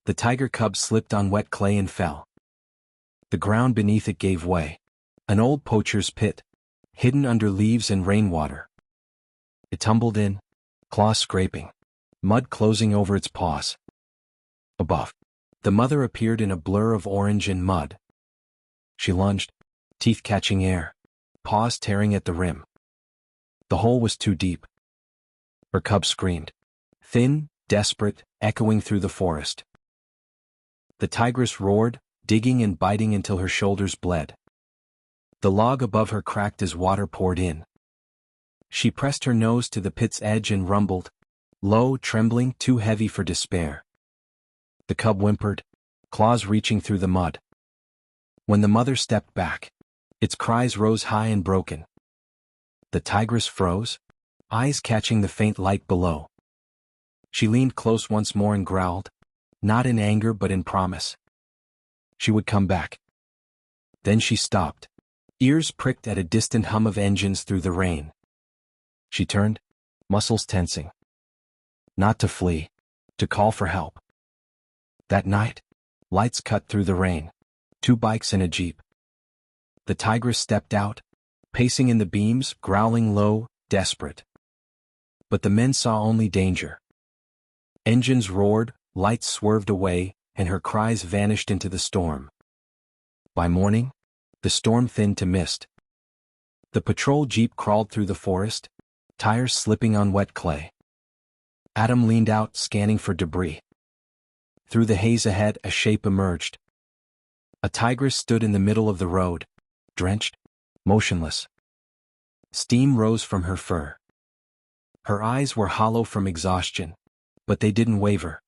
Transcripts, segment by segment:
The tiger cub slipped on wet clay and fell. The ground beneath it gave way. An old poacher's pit, hidden under leaves and rainwater. It tumbled in, claws scraping, mud closing over its paws. Above, the mother appeared in a blur of orange and mud. She lunged, teeth catching air, paws tearing at the rim. The hole was too deep. Her cub screamed, thin, desperate, echoing through the forest. The tigress roared, digging and biting until her shoulders bled. The log above her cracked as water poured in. She pressed her nose to the pit's edge and rumbled, low, trembling, too heavy for despair. The cub whimpered, claws reaching through the mud. When the mother stepped back, its cries rose high and broken. The tigress froze, eyes catching the faint light below. She leaned close once more and growled, not in anger but in promise. She would come back. Then she stopped, ears pricked at a distant hum of engines through the rain. She turned, muscles tensing. Not to flee, to call for help. That night, lights cut through the rain, 2 bikes and a jeep. The tigress stepped out, pacing in the beams, growling low, desperate. But the men saw only danger. Engines roared, lights swerved away, and her cries vanished into the storm. By morning, the storm thinned to mist. The patrol jeep crawled through the forest, tires slipping on wet clay. Adam leaned out, scanning for debris. Through the haze ahead, a shape emerged. A tigress stood in the middle of the road, drenched, motionless. Steam rose from her fur. Her eyes were hollow from exhaustion, but they didn't waver.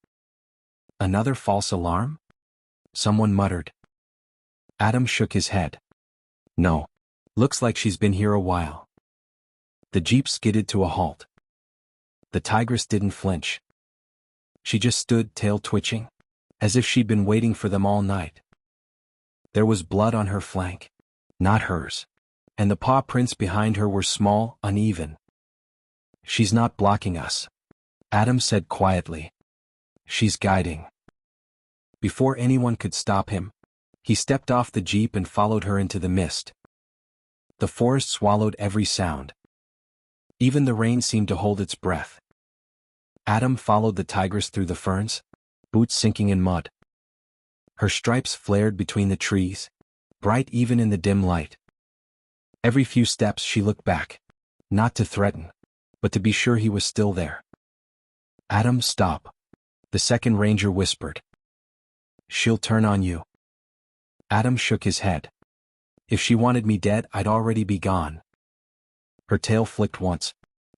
Another false alarm? Someone muttered. Adam shook his head. No. Looks like she's been here a while. The jeep skidded to a halt. The tigress didn't flinch. She just stood, tail twitching, as if she'd been waiting for them all night. There was blood on her flank, not hers, and the paw prints behind her were small, uneven. She's not blocking us, Adam said quietly. She's guiding. Before anyone could stop him, he stepped off the jeep and followed her into the mist. The forest swallowed every sound. Even the rain seemed to hold its breath. Adam followed the tigress through the ferns, boots sinking in mud. Her stripes flared between the trees, bright even in the dim light. Every few steps she looked back, not to threaten, but to be sure he was still there. Adam, stop, the second ranger whispered. She'll turn on you. Adam shook his head. If she wanted me dead, I'd already be gone. Her tail flicked once,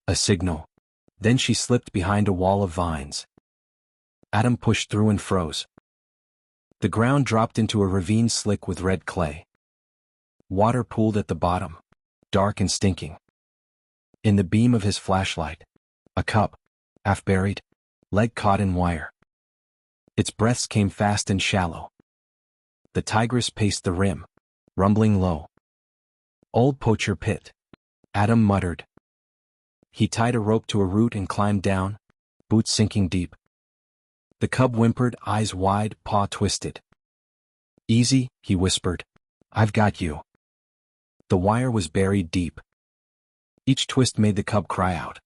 a signal. Then she slipped behind a wall of vines. Adam pushed through and froze. The ground dropped into a ravine slick with red clay. Water pooled at the bottom, dark and stinking. In the beam of his flashlight, a cub, half buried, leg caught in wire. Its breaths came fast and shallow. The tigress paced the rim, rumbling low. Old poacher pit, Adam muttered. He tied a rope to a root and climbed down, boots sinking deep. The cub whimpered, eyes wide, paw twisted. Easy, he whispered. I've got you. The wire was buried deep. Each twist made the cub cry out.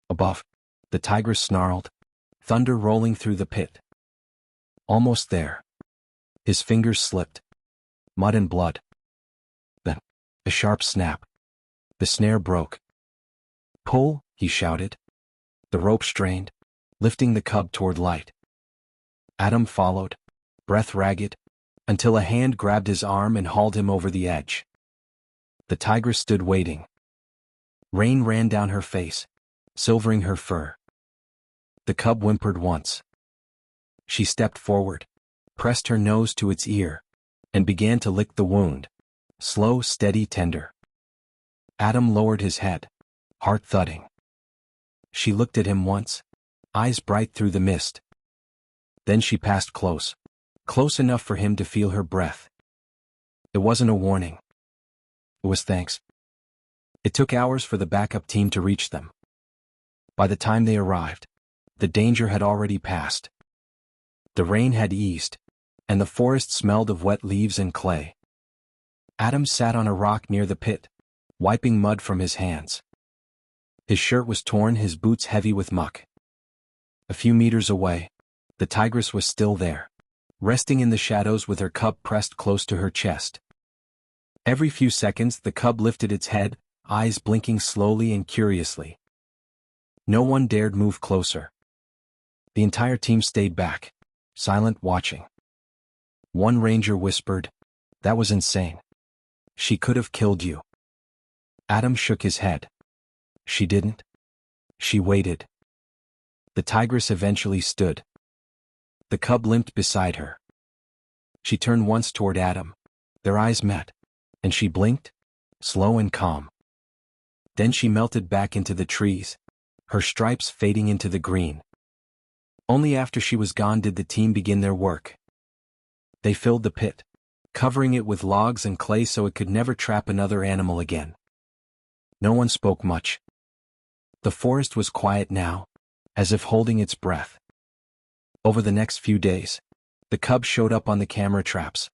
Above, the tigress snarled, thunder rolling through the pit. Almost there. His fingers slipped. Mud and blood. Then, a sharp snap. The snare broke. Pull, he shouted. The rope strained, lifting the cub toward light. Adam followed, breath ragged, until a hand grabbed his arm and hauled him over the edge. The tigress stood waiting. Rain ran down her face, silvering her fur. The cub whimpered once. She stepped forward, pressed her nose to its ear, and began to lick the wound, slow, steady, tender. Adam lowered his head, heart thudding. She looked at him once, eyes bright through the mist. Then she passed close, close enough for him to feel her breath. It wasn't a warning. It was thanks. It took hours for the backup team to reach them. By the time they arrived, the danger had already passed. The rain had eased, and the forest smelled of wet leaves and clay. Adam sat on a rock near the pit, wiping mud from his hands. His shirt was torn, his boots heavy with muck. A few meters away, the tigress was still there, resting in the shadows with her cub pressed close to her chest. Every few seconds the cub lifted its head, eyes blinking slowly and curiously. No one dared move closer. The entire team stayed back, silent, watching. One ranger whispered, "That was insane. She could have killed you." Adam shook his head. She didn't. She waited. The tigress eventually stood. The cub limped beside her. She turned once toward Adam. Their eyes met, and she blinked, slow and calm. Then she melted back into the trees, her stripes fading into the green. Only after she was gone did the team begin their work. They filled the pit, covering it with logs and clay so it could never trap another animal again. No one spoke much. The forest was quiet now, as if holding its breath. Over the next few days, the cub showed up on the camera traps.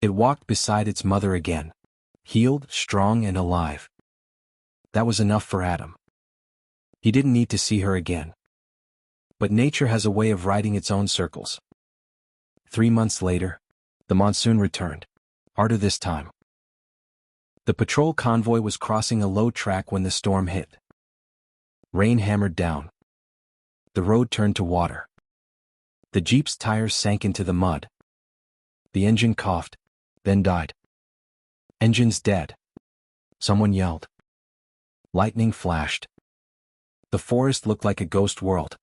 It walked beside its mother again, healed, strong, and alive. That was enough for Adam. He didn't need to see her again. But nature has a way of writing its own circles. 3 months later, the monsoon returned, harder this time. The patrol convoy was crossing a low track when the storm hit. Rain hammered down. The road turned to water. The jeep's tires sank into the mud. The engine coughed, then died. "Engine's dead," someone yelled. Lightning flashed. The forest looked like a ghost world,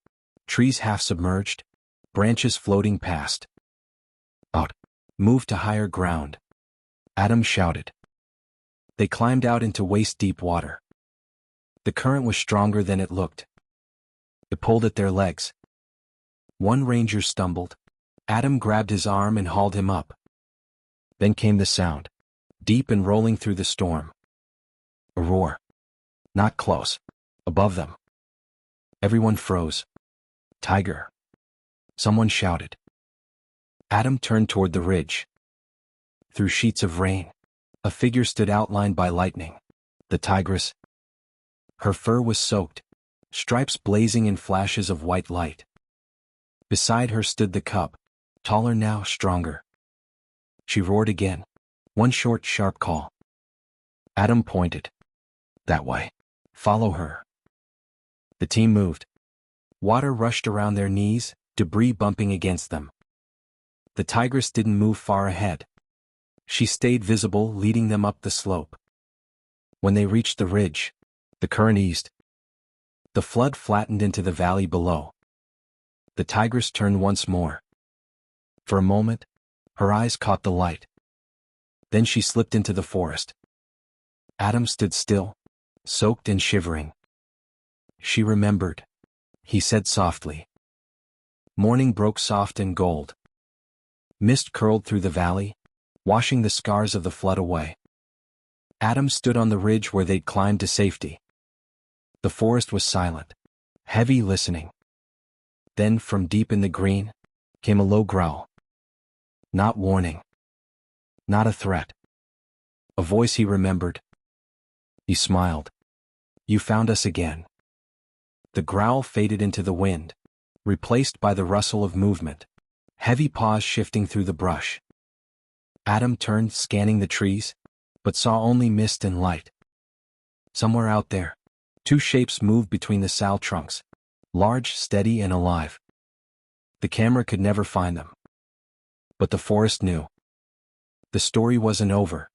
trees half submerged, branches floating past. "Out! Move to higher ground," Adam shouted. They climbed out into waist-deep water. The current was stronger than it looked. It pulled at their legs. One ranger stumbled. Adam grabbed his arm and hauled him up. Then came the sound, deep and rolling through the storm. A roar. Not close. Above them. Everyone froze. "Tiger!" someone shouted. Adam turned toward the ridge. Through sheets of rain, a figure stood outlined by lightning. The tigress. Her fur was soaked, stripes blazing in flashes of white light. Beside her stood the cub, taller now, stronger. She roared again, one short, sharp call. Adam pointed. "That way. Follow her." The team moved. Water rushed around their knees, debris bumping against them. The tigress didn't move far ahead. She stayed visible, leading them up the slope. When they reached the ridge, the current eased. The flood flattened into the valley below. The tigress turned once more. For a moment, her eyes caught the light. Then she slipped into the forest. Adam stood still, soaked and shivering. "She remembered," he said softly. Morning broke soft and gold. Mist curled through the valley, washing the scars of the flood away. Adam stood on the ridge where they'd climbed to safety. The forest was silent, heavy, listening. Then, from deep in the green, came a low growl. Not warning. Not a threat. A voice he remembered. He smiled. "You found us again." The growl faded into the wind, replaced by the rustle of movement, heavy paws shifting through the brush. Adam turned, scanning the trees, but saw only mist and light. Somewhere out there, two shapes moved between the sal trunks, large, steady, and alive. The camera could never find them. But the forest knew. The story wasn't over.